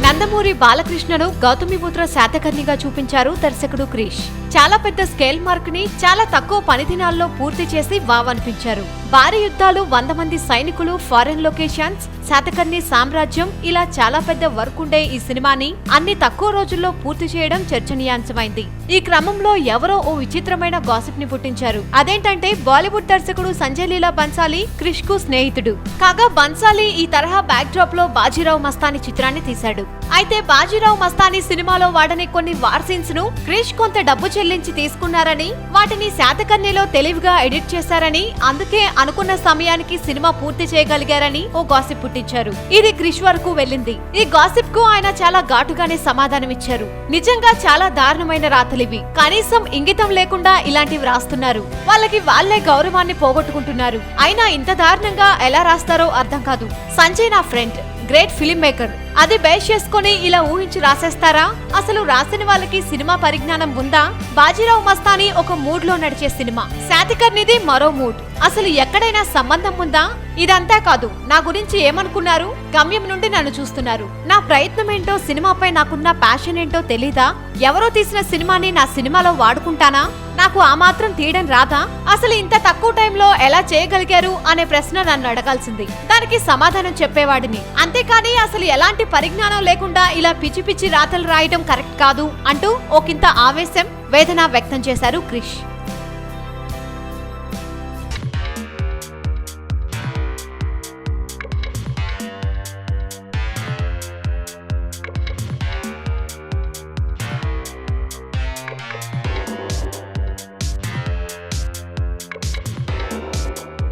నందమూరి బాలకృష్ణను గౌతమిపుత్ర శాతకర్ణిగా చూపించారు దర్శకుడు క్రిష్. చాలా పెద్ద స్కేల్ మార్క్ ని చాలా తక్కువ పని దినాల్లో పూర్తి చేసి వావ్ అనిపించారు. భారీ యుద్ధాలు, 100 మంది సైనికులు, ఫారెన్ లొకేషన్స్, శాతకర్ణి సామ్రాజ్యం, ఇలా చాలా పెద్ద వర్క్ ఉండే ఈ సినిమాని అన్ని తక్కువ రోజుల్లో పూర్తి చేయడం చర్చనీయాంశమైంది. ఈ క్రమంలో ఎవరో ఓ విచిత్రమైన గాసిప్ ని పుట్టించారు. అదేంటంటే బాలీవుడ్ దర్శకుడు సంజయ్ లీలా బన్సాలి క్రిష్ కు స్నేహితుడు కాగా, బన్సాలి ఈ తరహా బ్యాక్ డ్రాప్ లో బాజీరావు మస్తానీ చిత్రాన్ని తీశాడు. అయితే బాజీరావు మస్తానీ సినిమాలో వాడని కొన్ని వార్ సీన్స్ ను క్రిష్ కొంత డబ్బు చెల్లించి తీసుకున్నారని, వాటిని శాతకర్ణిలో తెలివిగా ఎడిట్ చేశారని, అందుకే అనుకున్న సమయానికి సినిమా పూర్తి చేయగలిగారని ఓ గాసిప్ పుట్టించారు. ఇది క్రిష్ వరకు వెళ్ళింది. ఈ గాసిప్ కు ఆయన చాలా ఘాటుగానే సమాధానమిచ్చారు. నిజంగా చాలా దారుణమైన రాతలివి. కనీసం ఇంగితం లేకుండా ఇలాంటివి రాస్తున్నారు. వాళ్ళకి వాళ్లే గౌరవాన్ని పోగొట్టుకుంటున్నారు. అయినా ఇంత దారుణంగా ఎలా రాస్తారో అర్థం కాదు. సంజయ్ నా ఫ్రెండ్, గ్రేట్ ఫిలిం మేకర్. అది బేస్ చేసుకుని ఇలా ఊహించి రాసేస్తారా? అసలు రాసిన వాళ్ళకి సినిమా పరిజ్ఞానం ఉందా? బాజీరావు మస్తానీ ఒక మూడ్ లో నడిచే సినిమా, శాతకర్ణిది మరో మూడ్. అసలు ఎక్కడైనా సంబంధం ఉందా? ఇదంతా కాదు. నా గురించి ఏమనుకున్నారు? గమ్యం నుండి నన్ను చూస్తున్నారు. నా ప్రయత్నం ఏంటో, సినిమాపై నాకున్న ప్యాషన్ ఏంటో తెలీదా? ఎవరో తీసిన సినిమాని నా సినిమాలో వాడుకుంటానా? నాకు ఆ మాత్రం తీయడం రాదా? అసలు ఇంత తక్కువ టైంలో ఎలా చేయగలిగారు అనే ప్రశ్న నన్ను అడగాల్సింది. దానికి సమాధానం చెప్పేవాడిని. అంతేకాని అసలు ఎలాంటి పరిజ్ఞానం లేకుండా ఇలా పిచ్చి పిచ్చి రాతలు రాయడం కరెక్ట్ కాదు అంటూ ఒకంత ఆవేశం, వేదన వ్యక్తం చేశారు క్రిష్.